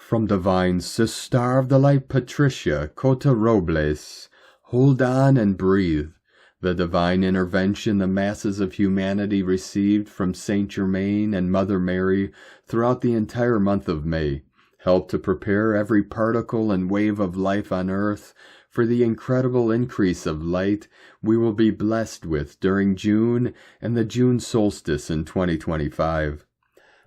From Divine Sister of the Light Patricia Cota Robles, hold on and breathe. The divine intervention the masses of humanity received from Saint Germain and Mother Mary throughout the entire month of May helped to prepare every particle and wave of life on earth for the incredible increase of light we will be blessed with during June and the June Solstice in 2025.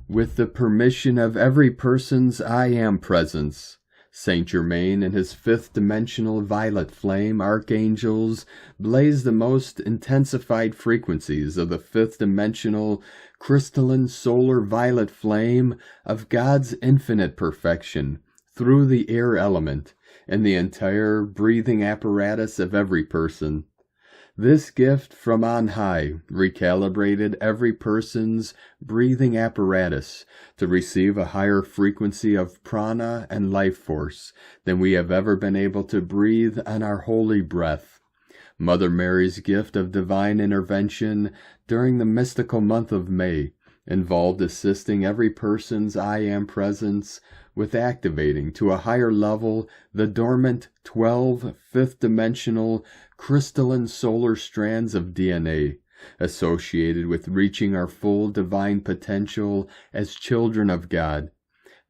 With the permission of every person's I Am presence, Saint Germain and his fifth-dimensional violet flame archangels blaze the most intensified frequencies of the fifth-dimensional crystalline solar violet flame of God's infinite perfection through the air element and the entire breathing apparatus of every person. This gift from on high recalibrated every person's breathing apparatus to receive a higher frequency of prana and life force than we have ever been able to breathe on our holy breath. Mother Mary's gift of divine intervention during the mystical month of May involved assisting every person's I Am presence with activating to a higher level the dormant 12 fifth-dimensional crystalline solar strands of DNA associated with reaching our full divine potential as children of God.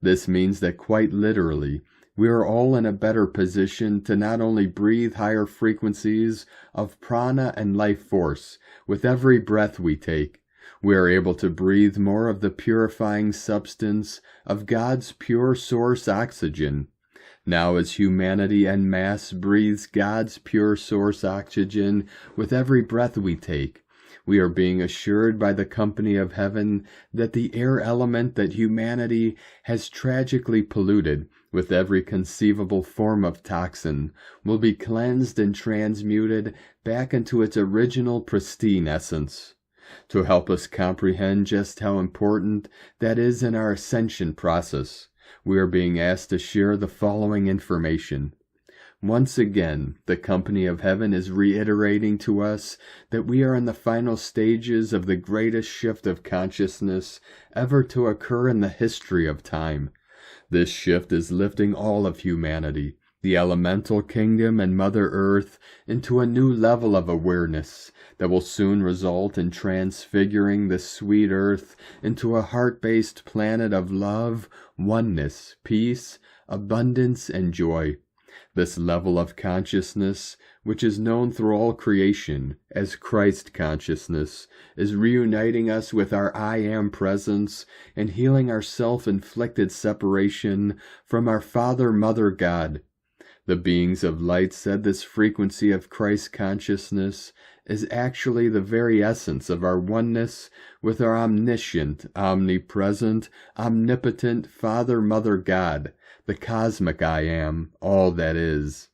This means that quite literally, we are all in a better position to not only breathe higher frequencies of prana and life force with every breath we take, we are able to breathe more of the purifying substance of God's pure source oxygen. Now as humanity en masse breathes God's pure source oxygen with every breath we take, we are being assured by the company of heaven that the air element that humanity has tragically polluted with every conceivable form of toxin will be cleansed and transmuted back into its original pristine essence. To help us comprehend just how important that is in our ascension process, we are being asked to share the following information. Once again, the company of heaven is reiterating to us that we are in the final stages of the greatest shift of consciousness ever to occur in the history of time. This shift is lifting all of humanity, the elemental kingdom and Mother Earth, into a new level of awareness that will soon result in transfiguring the sweet earth into a heart-based planet of love, oneness, peace, abundance, and joy. This level of consciousness, which is known through all creation as Christ consciousness, is reuniting us with our I Am presence and healing our self-inflicted separation from our Father, Mother, God. The beings of light said this frequency of Christ consciousness is actually the very essence of our oneness with our omniscient, omnipresent, omnipotent Father, Mother, God, the cosmic I Am, all that is.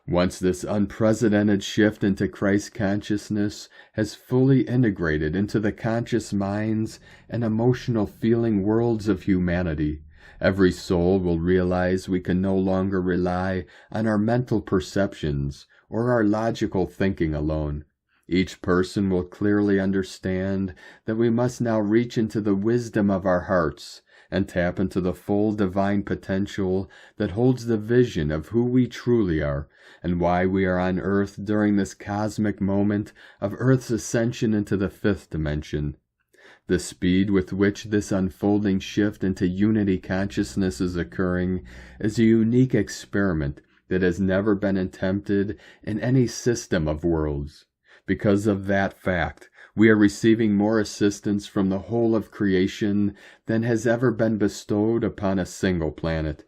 Once this unprecedented shift into Christ consciousness has fully integrated into the conscious minds and emotional feeling worlds of humanity, every soul will realize we can no longer rely on our mental perceptions or our logical thinking alone. Each person will clearly understand that we must now reach into the wisdom of our hearts and tap into the full divine potential that holds the vision of who we truly are and why we are on earth during this cosmic moment of Earth's ascension into the fifth dimension. The speed with which this unfolding shift into unity consciousness is occurring is a unique experiment that has never been attempted in any system of worlds. Because of that fact, we are receiving more assistance from the whole of creation than has ever been bestowed upon a single planet.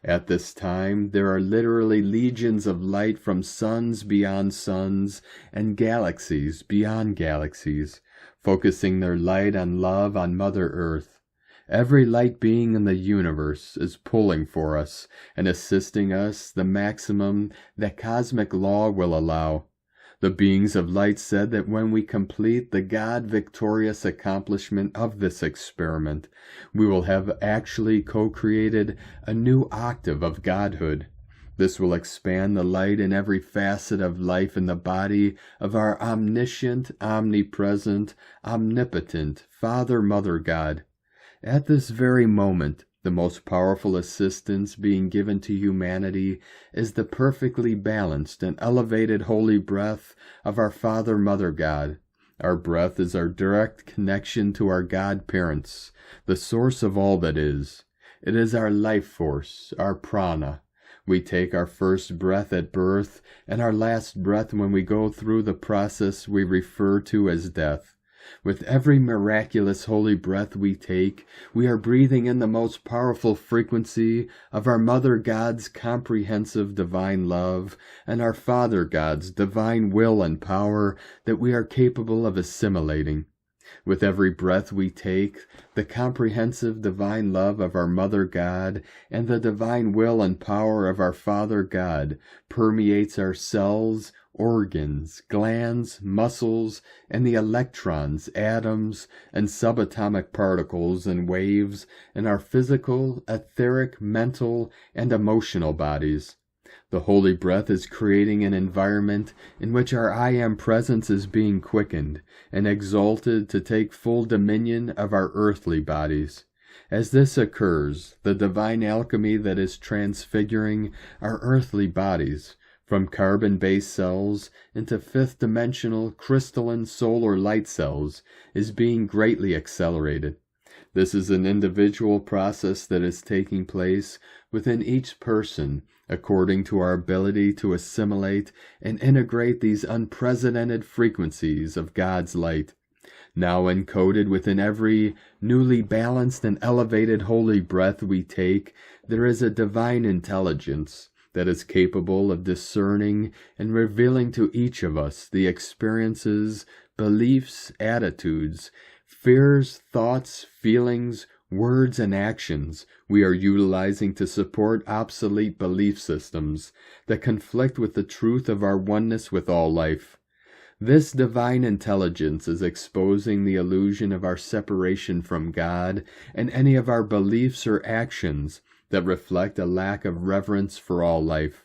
At this time, there are literally legions of light from suns beyond suns and galaxies beyond galaxies, focusing their light and love on Mother Earth. Every light being in the universe is pulling for us and assisting us the maximum that cosmic law will allow. The beings of light said that when we complete the God-victorious accomplishment of this experiment, we will have actually co-created a new octave of Godhood. This will expand the light in every facet of life in the body of our omniscient, omnipresent, omnipotent Father, Mother, God. At this very moment, The most powerful assistance being given to humanity is the perfectly balanced and elevated holy breath of our Father, Mother God. Our breath is our direct connection to our God parents, the source of all that is. It is our life force, our prana. We take our first breath at birth and our last breath when we go through the process we refer to as death. With every miraculous holy breath we take, we are breathing in the most powerful frequency of our Mother God's comprehensive divine love and our Father God's divine will and power that we are capable of assimilating. With every breath we take, the comprehensive divine love of our Mother God and the divine will and power of our Father God permeates our cells, organs, glands, muscles, and the electrons, atoms, and subatomic particles and waves in our physical, etheric, mental, and emotional bodies. The holy breath is creating an environment in which our I Am presence is being quickened and exalted to take full dominion of our earthly bodies. As this occurs, the divine alchemy that is transfiguring our earthly bodies from carbon-based cells into fifth-dimensional crystalline solar light cells is being greatly accelerated. This is an individual process that is taking place within each person according to our ability to assimilate and integrate these unprecedented frequencies of God's light. Now encoded within every newly balanced and elevated holy breath we take, there is a divine intelligence that is capable of discerning and revealing to each of us the experiences, beliefs, attitudes, fears, thoughts, feelings, words, and actions we are utilizing to support obsolete belief systems that conflict with the truth of our oneness with all life. This divine intelligence is exposing the illusion of our separation from God and any of our beliefs or actions that reflect a lack of reverence for all life.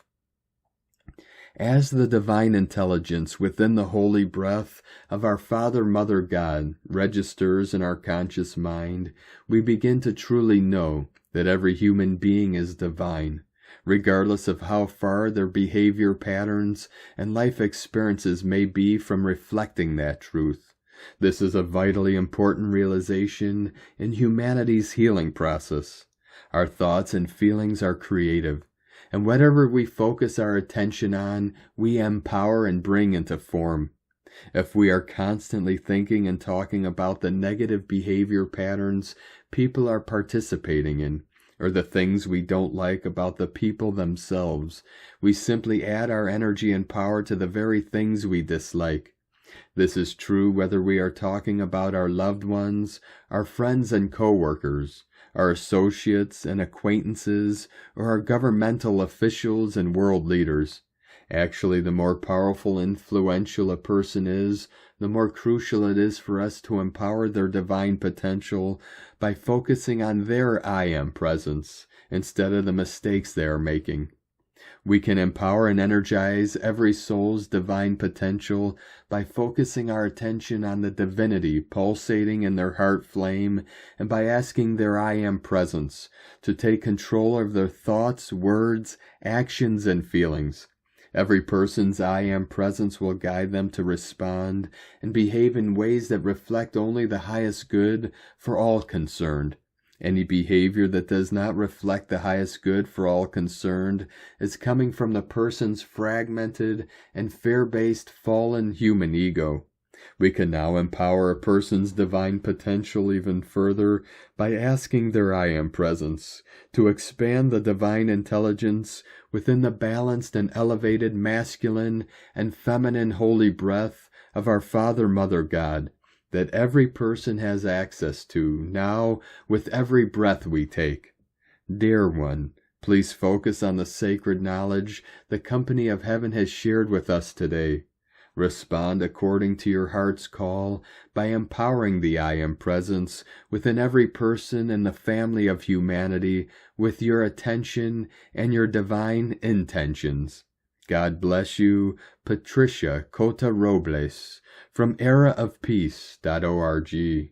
As the divine intelligence within the holy breath of our Father, Mother God registers in our conscious mind, we begin to truly know that every human being is divine, regardless of how far their behavior patterns and life experiences may be from reflecting that truth. This is a vitally important realization in humanity's healing process. Our thoughts and feelings are creative, and whatever we focus our attention on, we empower and bring into form. If we are constantly thinking and talking about the negative behavior patterns people are participating in, or the things we don't like about the people themselves, we simply add our energy and power to the very things we dislike. This is true whether we are talking about our loved ones, our friends and co-workers, our associates and acquaintances, or our governmental officials and world leaders. Actually, the more powerful and influential a person is, the more crucial it is for us to empower their divine potential by focusing on their I Am presence instead of the mistakes they are making. We can empower and energize every soul's divine potential by focusing our attention on the divinity pulsating in their heart flame and by asking their I Am presence to take control of their thoughts, words, actions, and feelings. Every person's I Am presence will guide them to respond and behave in ways that reflect only the highest good for all concerned. Any behavior that does not reflect the highest good for all concerned is coming from the person's fragmented and fear-based fallen human ego. We can now empower a person's divine potential even further by asking their I Am presence to expand the divine intelligence within the balanced and elevated masculine and feminine holy breath of our Father, Mother God, that every person has access to now with every breath we take. Dear one, please focus on the sacred knowledge the company of heaven has shared with us today. Respond according to your heart's call by empowering the I Am presence within every person in the family of humanity with your attention and your divine intentions. God bless you, Patricia Cota Robles, from eraofpeace.org.